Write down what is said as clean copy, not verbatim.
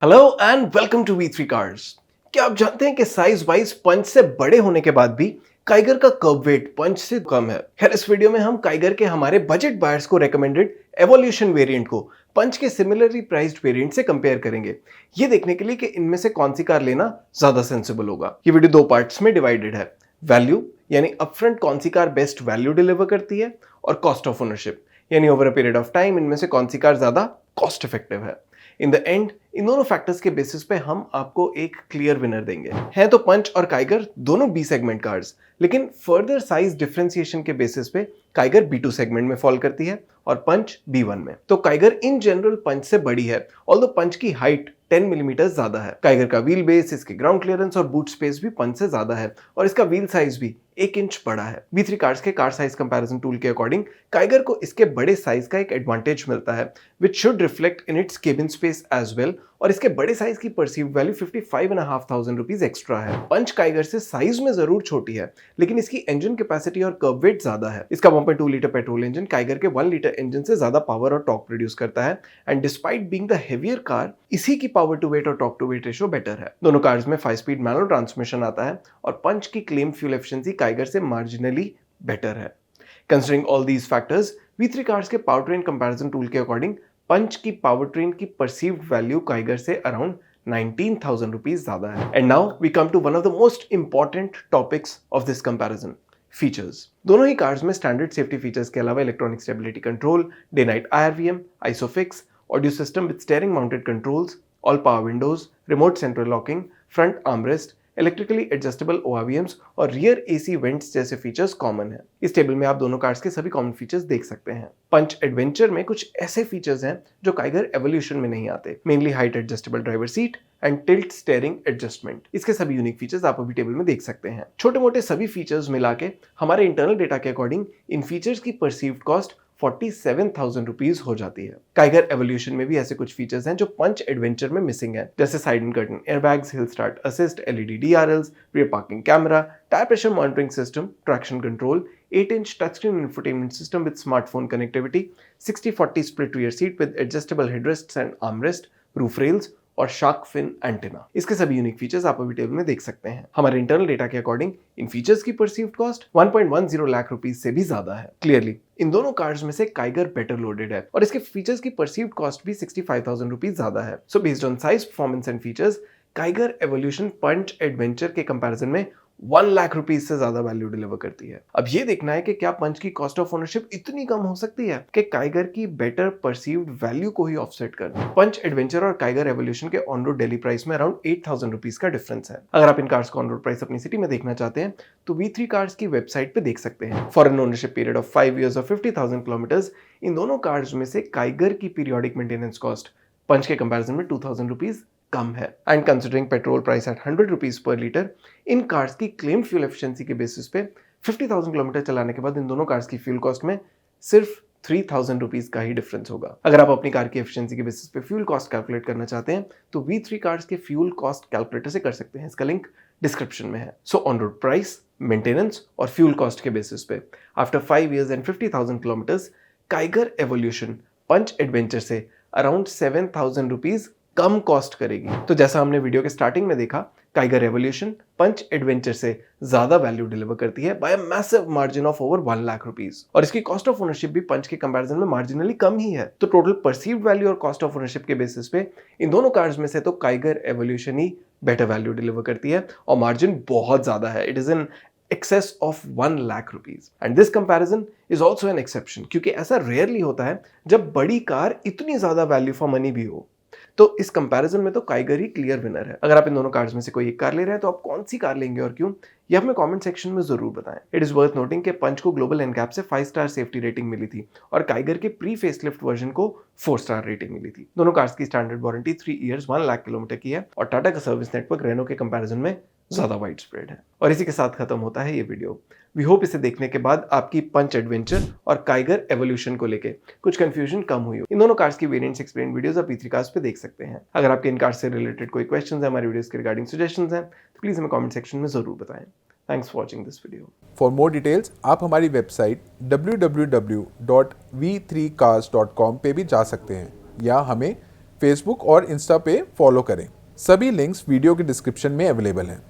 Hello and welcome to V3 cars. क्या आप जानते हैं कि साइज वाइज पंच से बड़े होने के बाद भी काइगर का कर्व वेट पंच से कम है। खैर, इस वीडियो में हम काइगर के हमारे बजट बायर्स को रेकमेंडेड एवोल्यूशन वेरिएंट को पंच के सिमिलरली प्राइस्ड वेरिएंट से कंपेयर करेंगे, ये देखने के लिए कि इनमें से कौन सी कार लेना ज्यादा सेंसिबल होगा। ये वीडियो दो पार्ट्स में डिवाइडेड है। वैल्यू यानी अपफ्रंट कौन सी कार बेस्ट वैल्यू डिलीवर करती है, और कॉस्ट ऑफ ओनरशिप यानी over a period of time इनमें से कौन सी कार ज्यादा कॉस्ट इफेक्टिव है। इन द एंड इन दोनों फैक्टर्स के बेसिस पे हम आपको एक क्लियर विनर देंगे। हैं तो पंच और काइगर दोनों बी सेगमेंट कार्स, लेकिन फर्दर साइज डिफरेंशिएशन के बेसिस पे काइगर B2 सेगमेंट में फॉल करती है और पंच B1 में। तो काइगर इन जनरल पंच से बड़ी है, ऑल्दो पंच की हाइट 10 मिलीमीटर ज्यादा है। काइगर का व्हील बेस, इसकी ग्राउंड क्लियरेंस और बूट स्पेस भी पंच से ज्यादा है, और इसका व्हील साइज भी 1 इंच बड़ा है। V3 कार्स के कार साइज कंपैरिजन टूल के अकॉर्डिंग काइगर को इसके बड़े साइज का एक एडवांटेज मिलता है, which should reflect in its cabin space as well, और इसके बड़े साइज की परसीव्ड वैल्यू 55,500 रुपीज एक्स्ट्रा है। पंच काइगर से साइज में जरूर छोटी है, लेकिन इसकी इंजन कैपेसिटी और कर्व वेट ज्यादा है। इसका 1.2 लीटर पेट्रोल इंजन काइगर के 1 लीटर इंजन से ज्यादा पावर और टॉर्क प्रोड्यूस करता है, and despite being the heavier car, इसी की पावर टू वेट और torque to weight ratio better है। दोनों कार्स में 5 स्पीड मैनुअल ट्रांसमिशन आता है, और पंच की क्लेम फ्यूल एफिशिएंसी काइगर से मार्जिनली बेटर है। Considering all these factors, V3 cars के पावर ट्रेन कंपैरिजन टूल के अकॉर्डिंग पंच की पावर ट्रेन की परसीव्ड वैल्यू काइगर से अराउंड 19,000 रुपीज ज्यादा है। And now we come to one of the most important topics of this comparison, features. दोनों ही cars में स्टैंडर्ड सेफ्टी फीचर्स के अलावा electronic stability control, day night IRVM, isofix, audio system with steering mounted controls, all power Windows, remote central locking, front armrest, electrically adjustable ORVMs और rear AC vents जैसे features common है। इस table में आप दोनों cars के सभी common features देख सकते हैं। पंच एडवेंचर में कुछ ऐसे फीचर्स हैं जो काइगर एवोल्यूशन में नहीं आते, mainly height adjustable driver seat and tilt steering adjustment. इसके सभी यूनिक फीचर्स आप अभी टेबल में देख सकते हैं। छोटे मोटे सभी फीचर्स मिला के हमारे इंटरनल डेटा के अकॉर्डिंग इन फीचर्स की परसीव्ड कॉस्ट 47,000 रुपीज हो जाती है। काइगर एवोल्यूशन में भी ऐसे कुछ फीचर्स हैं जो पंच एडवेंचर में मिसिंग है, जैसे side and curtain airbags, hill start assist, LED DRLs, rear parking camera, tyre pressure monitoring system, traction control, 8-inch touchscreen infotainment system with smartphone connectivity, 60-40 split rear seat with adjustable headrests and armrest, roof rails और shark fin antenna. इसके सभी unique features आप अभी table में देख सकते हैं। हमारे इंटरनल डेटा के अकॉर्डिंग इन फीचर्स की परसीव्ड कॉस्ट 1.10 लाख रुपीज से भी ज्यादा है। क्लियरली इन दोनों कार्स में से काइगर बेटर लोडेड है, और इसके फीचर्स की परसीव्ड कॉस्ट भी 65,000 रुपीज ज्यादा है। So based on size, performance and features, Kiger Evolution Punch Adventure के कंपैरिजन में 1 लाख रुपीज से ज्यादा वैल्यू डिलीवर करती है। अब ये देखना है कि क्या पंच की कॉस्ट ऑफ ओनरशिप इतनी कम हो सकती है कि काइगर की बेटर परसीव्ड वैल्यू को ही ऑफसेट कर दे। पंच एडवेंचर और काइगर एवोल्यूशन के ऑन रोड डेली प्राइस में अराउंड 8,000 रुपीज का डिफरेंस है। अगर आप इन कार्स का ऑन रोड प्राइस अपनी सिटी में देखना चाहते हैं तो V3 कार्स की वेबसाइट पे देख सकते हैं। For an ownership period of 5 years और 50,000 किलोमीटर्स, इन दोनों कार्स में से काइगर की पीरियोडिक मेंटेनेंस कॉस्ट पंच के कंपैरिजन में 2,000 रुपीज कम है। And considering petrol price at 100 rupees per litre, इन कार्स की क्लेम फ्यूल एफिशिएंसी के बेसिस पे 50,000 किलोमीटर चलाने के बाद इन दोनों कार्स की फ्यूल कॉस्ट में सिर्फ 3,000 रुपीज का ही डिफरेंस होगा। अगर आप अपनी कार की एफिशिएंसी के बेसिस पे फ्यूल कॉस्ट कैलकुलेट करना चाहते हैं तो V3 कार्स के फ्यूल कॉस्ट कैलकुलेटर से कर सकते हैं। इसका लिंक डिस्क्रिप्शन में है। So on road price, maintenance और फ्यूल कॉस्ट के बेसिस पे after 5 years and 50,000 kilometres, Kiger Evolution Punch Adventure से अराउंड 7,000 रुपीज कम कॉस्ट करेगी। तो जैसा हमने वीडियो के स्टार्टिंग में देखा, काइगर एवोल्यूशन पंच एडवेंचर से ज्यादा वैल्यू डिलीवर करती है by a massive margin of over 1 lakh rupees, और इसकी कॉस्ट ऑफ ओनरशिप भी पंच के कंपैरिजन में मार्जिनली कम ही है। तो टोटल परसीव्ड वैल्यू और कॉस्ट ऑफ ओनरशिप के बेसिस पे इन दोनों कार्स में से तो काइगर एवोल्यूशन ही बेटर वैल्यू डिलीवर करती है, और मार्जिन बहुत ज्यादा है। It is in excess of 1 lakh rupees, and this comparison is also an exception, क्योंकि ऐसा रेयरली होता है जब बड़ी कार इतनी ज्यादा वैल्यू फॉर मनी भी हो। तो इस कंपैरिजन में तो काइगर ही क्लियर विनर है। अगर आप इन दोनों कार्स में से कोई एक कार ले रहे हैं तो आप कौन सी कार लेंगे और क्यों, ये हमें कमेंट सेक्शन में जरूर बताएं। इट इज वर्थ नोटिंग कि पंच को ग्लोबल एनकैप से 5 स्टार सेफ्टी रेटिंग मिली थी, और काइगर के प्री फेसलिफ्ट वर्जन को 4 स्टार रेटिंग मिली थी। दोनों कार्स की standard warranty 3 years 1 lakh kilometre की है, और टाटा का सर्विस नेटवर्क रेनो के कंपैरिजन में ज्यादा वाइड स्प्रेड है। और इसी के साथ खत्म होता है ये वीडियो। वी होप इसे देखने के बाद आपकी पंच एडवेंचर और काइगर एवोल्यूशन को लेके कुछ कंफ्यूजन कम हुई हो। इन दोनों कार्स की वेरिएंट्स एक्सप्लेन वीडियोस आप V3 कार्स पे देख सकते हैं। अगर आपके इन कार्स से रिलेटेड कोई क्वेश्चंस है, हमारी वीडियोस के रिगार्डिंग सजेशंस हैं, तो प्लीज हमें कमेंट सेक्शन में जरूर बताएं। Thanks for watching this video. For more details आप हमारी वेबसाइट www.v3cars.com पे भी जा सकते हैं, या हमें फेसबुक और इंस्टा पे फॉलो करें। सभी लिंक्स वीडियो के डिस्क्रिप्शन में अवेलेबल हैं।